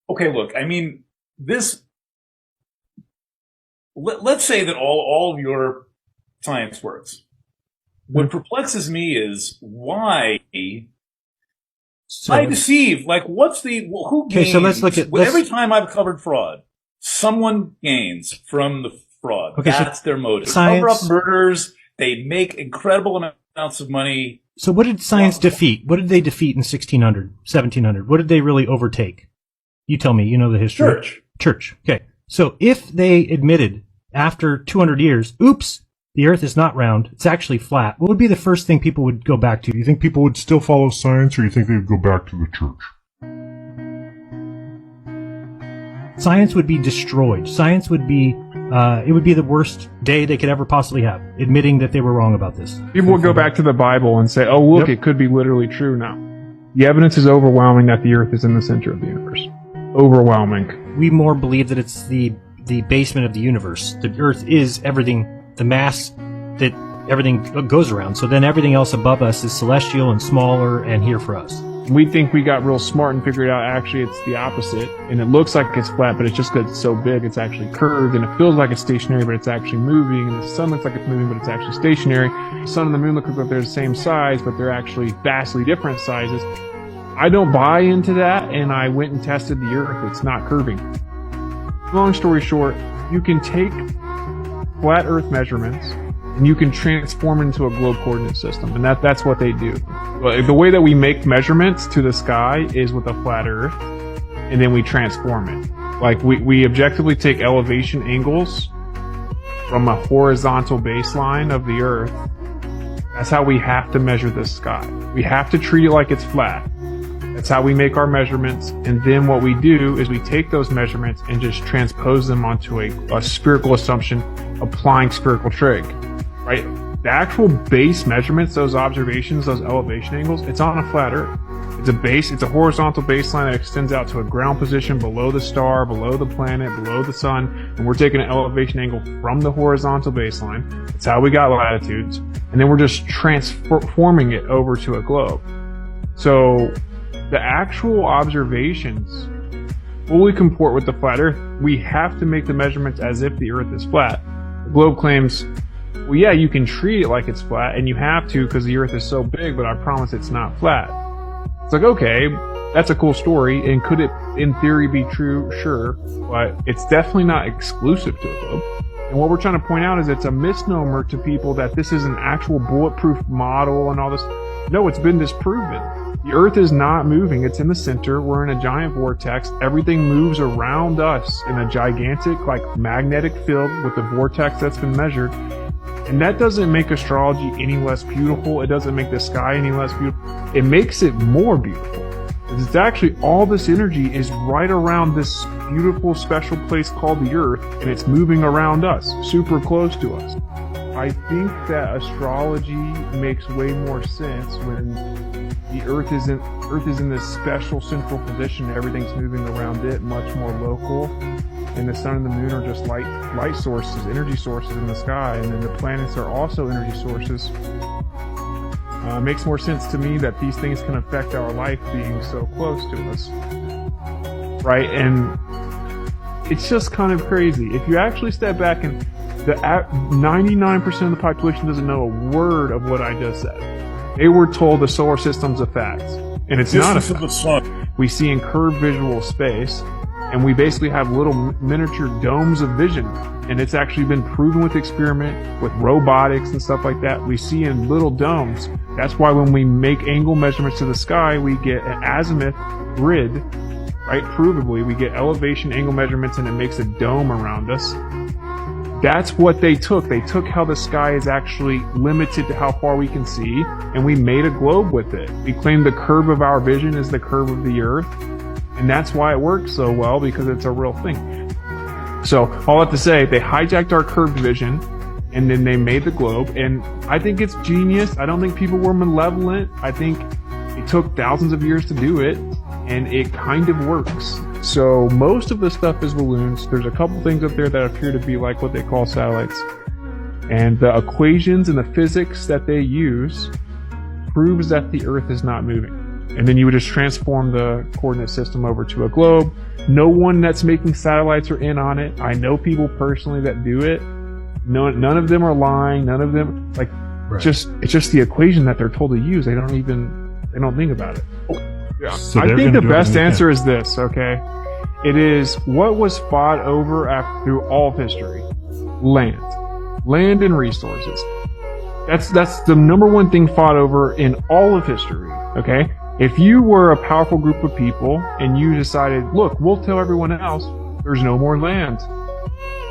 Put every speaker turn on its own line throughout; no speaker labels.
Okay, look, I mean, let's say that all of your science works. What perplexes me is why I deceive. Like, who gains?
Okay, so let's look at
every time I've covered fraud, someone gains from the fraud. Okay, that's their motive. Cover up murders. They make incredible amounts of money.
So what did science defeat? What did they defeat in 1600, 1700? What did they really overtake? You tell me. You know the history. Church. Okay. So if they admitted after 200 years, oops, the Earth is not round, it's actually flat, what would be the first thing people would go back to? Do you think people would still follow science, or do you think they would go back to the church? Science would be destroyed. Science would be, it would be the worst day they could ever possibly have, admitting that they were wrong about this.
People would go back to the Bible and say, oh, look, It could be literally true now. The evidence is overwhelming that the Earth is in the center of the universe. Overwhelming.
We more believe that it's the basement of the universe. The Earth is everything, the mass that everything goes around. So then everything else above us is celestial and smaller and here for us.
We think we got real smart and figured out actually it's the opposite. And it looks like it's flat, but it's just because it's so big, it's actually curved. And it feels like it's stationary, but it's actually moving. And the sun looks like it's moving, but it's actually stationary. The sun and the moon look like they're the same size, but they're actually vastly different sizes. I don't buy into that, and I went and tested the Earth. It's not curving. Long story short, you can take flat Earth measurements and you can transform it into a globe coordinate system, and that's what they do. The way that we make measurements to the sky is with a flat Earth, and then we transform it. Like we objectively take elevation angles from a horizontal baseline of the Earth. That's how we have to measure the sky. We have to treat it like it's flat. That's how we make our measurements, and then what we do is we take those measurements and just transpose them onto a spherical assumption, applying spherical trig, right? The actual base measurements, those observations, those elevation angles, it's on a flat Earth. It's a horizontal baseline that extends out to a ground position below the star, below the planet, below the sun, and we're taking an elevation angle from the horizontal baseline. That's how we got latitudes, and then we're just transforming it over to a globe. So the actual observations fully comport with the flat Earth. We have to make the measurements as if the Earth is flat. The globe claims, well, yeah, you can treat it like it's flat, and you have to because the Earth is so big, but I promise it's not flat. It's like, okay, that's a cool story, and could it, in theory, be true? Sure, but it's definitely not exclusive to a globe. And what we're trying to point out is it's a misnomer to people that this is an actual bulletproof model and all this. No, it's been disproven. The Earth is not moving. It's in the center. We're in a giant vortex. Everything moves around us in a gigantic, magnetic field with the vortex that's been measured. And that doesn't make astrology any less beautiful. It doesn't make the sky any less beautiful. It makes it more beautiful. It's actually all this energy is right around this beautiful, special place called the Earth, and it's moving around us, super close to us. I think that astrology makes way more sense when the Earth is in this special central position. Everything's moving around it, much more local, and the sun and the moon are just light sources, energy sources in the sky, and then the planets are also energy sources. It makes more sense to me that these things can affect our life being so close to us, right? And it's just kind of crazy. If you actually step back and 99% of the population doesn't know a word of what I just said. They were told the solar system's a fact, and it's not a fact. The sun. We see in curved visual space, and we basically have little miniature domes of vision, and it's actually been proven with experiment, with robotics and stuff like that. We see in little domes. That's why when we make angle measurements to the sky, we get an azimuth grid, right? Provably, we get elevation angle measurements, and it makes a dome around us. That's what they took. They took how the sky is actually limited to how far we can see, and we made a globe with it. We claim the curve of our vision is the curve of the Earth, and that's why it works so well, because it's a real thing. So, all that to say, they hijacked our curved vision, and then they made the globe, and I think it's genius. I don't think people were malevolent. I think it took thousands of years to do it, and it kind of works. So most of the stuff is balloons. There's a couple things up there that appear to be like what they call satellites. And the equations and the physics that they use proves that the Earth is not moving. And then you would just transform the coordinate system over to a globe. No one that's making satellites are in on it. I know people personally that do it. None of them are lying. None of them, like, it's just the equation that they're told to use. They don't think about it. Yeah.
So
I think the best answer is this, okay? It is what was fought over through all of history. Land and resources. That's the number one thing fought over in all of history, okay? If you were a powerful group of people and you decided, look, we'll tell everyone else there's no more land.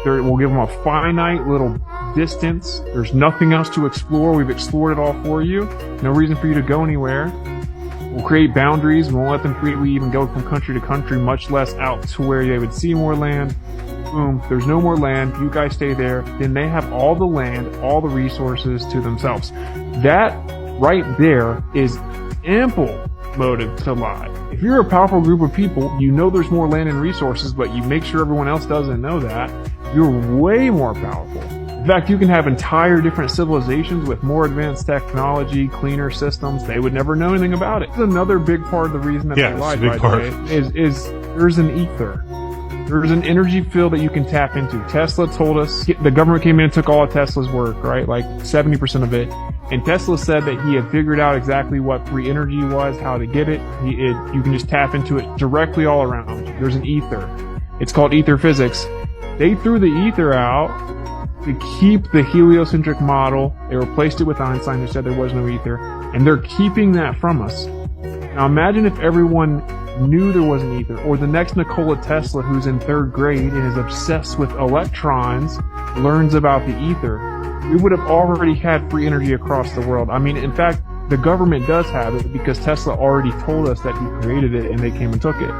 We'll give them a finite little distance. There's nothing else to explore. We've explored it all for you. No reason for you to go anywhere. We'll create boundaries. We won't let them freely even go from country to country, much less out to where they would see more land. Boom, there's no more land. You guys stay there. Then they have all the land, all the resources to themselves. That right there is ample motive to lie. If you're a powerful group of people, you know there's more land and resources, but you make sure everyone else doesn't know that, you're way more powerful. In fact, you can have entire different civilizations with more advanced technology, cleaner systems. They would never know anything about it. It's another big part of the reason that they lied, by the way, is there's an ether. There's an energy field that you can tap into. Tesla told us, the government came in and took all of Tesla's work, right? Like 70% of it. And Tesla said that he had figured out exactly what free energy was, how to get it. You can just tap into it directly all around. There's an ether. It's called ether physics. They threw the ether out to keep the heliocentric model. They replaced it with Einstein, who said there was no ether. And they're keeping that from us. Now imagine if everyone knew there was an ether, or the next Nikola Tesla, who's in 3rd grade and is obsessed with electrons, learns about the ether. We would have already had free energy across the world. I mean, in fact, the government does have it because Tesla already told us that he created it and they came and took it.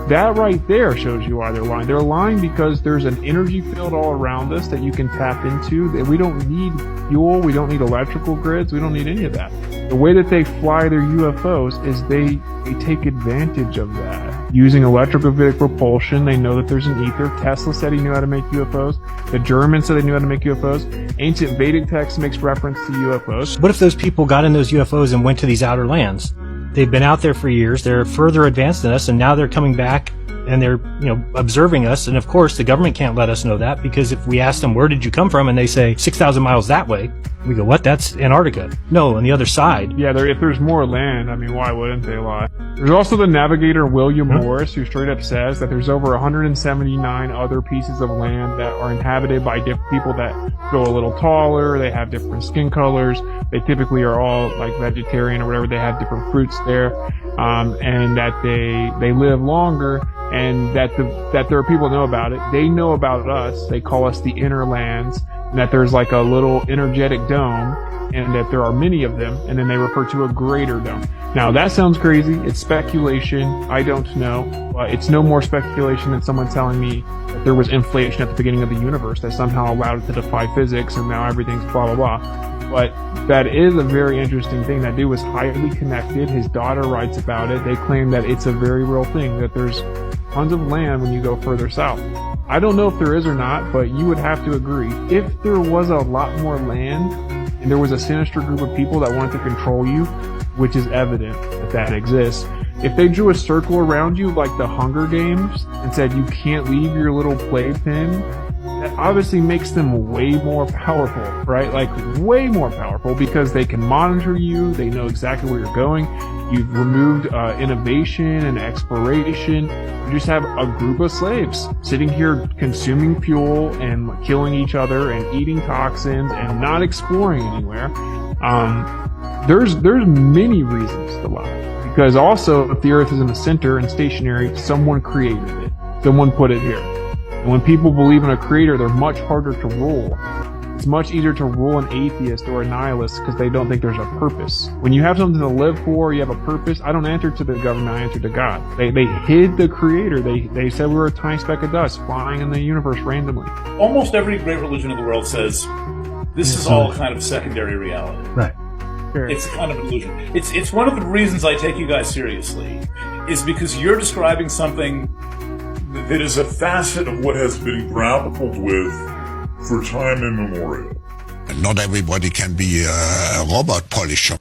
That right there shows you why they're lying. They're lying because there's an energy field all around us that you can tap into. That we don't need fuel. We don't need electrical grids. We don't need any of that. The way that they fly their UFOs is they take advantage of that. Using electrokinetic propulsion, they know that there's an ether. Tesla said he knew how to make UFOs. The Germans said they knew how to make UFOs. Ancient Vedic text makes reference to UFOs.
What if those people got in those UFOs and went to these outer lands? They've been out there for years. They're further advanced than us, and now they're coming back and they're, observing us. And of course, the government can't let us know that, because if we ask them, where did you come from? And they say 6,000 miles that way, we go, what? That's Antarctica. No, on the other side.
Yeah, if there's more land, I mean, why wouldn't they lie? There's also the navigator William Morris, who straight up says that there's over 179 other pieces of land that are inhabited by different people that go a little taller. They have different skin colors. They typically are all like vegetarian or whatever. They have different fruits there, and that they live longer, and that there are people that know about it. They know about us. They call us the inner lands, and that there's like a little energetic dome, and that there are many of them, and then they refer to a greater dome. Now that sounds crazy. It's speculation. I don't know. It's no more speculation than someone telling me that there was inflation at the beginning of the universe that somehow allowed it to defy physics, and now everything's blah blah blah. But that is a very interesting thing. That dude was highly connected. His daughter writes about it. They claim that it's a very real thing, that there's tons of land when you go further south. I don't know if there is or not, but you would have to agree. If there was a lot more land and there was a sinister group of people that wanted to control you, which is evident that exists, if they drew a circle around you like the Hunger Games and said you can't leave your little playpen, that obviously makes them way more powerful, right? Like way more powerful, because they can monitor you. They know exactly where you're going. You've removed innovation and exploration. You just have a group of slaves sitting here consuming fuel and killing each other and eating toxins and not exploring anywhere. There's many reasons to lie. Because also, if the Earth is in the center and stationary, someone created it. Someone put it here. And when people believe in a creator, they're much harder to rule. It's much easier to rule an atheist or a nihilist because they don't think there's a purpose. When you have something to live for, you have a purpose. I don't answer to the government, I answer to God. They hid the creator. They said we were a tiny speck of dust flying in the universe randomly.
Almost every great religion in the world says this is all kind of secondary reality.
Right.
Sure.
It's kind of an illusion. It's one of the reasons I take you guys seriously, is because you're describing something
that is a facet of what has been grappled with for time immemorial.
Not everybody can be a robot polisher.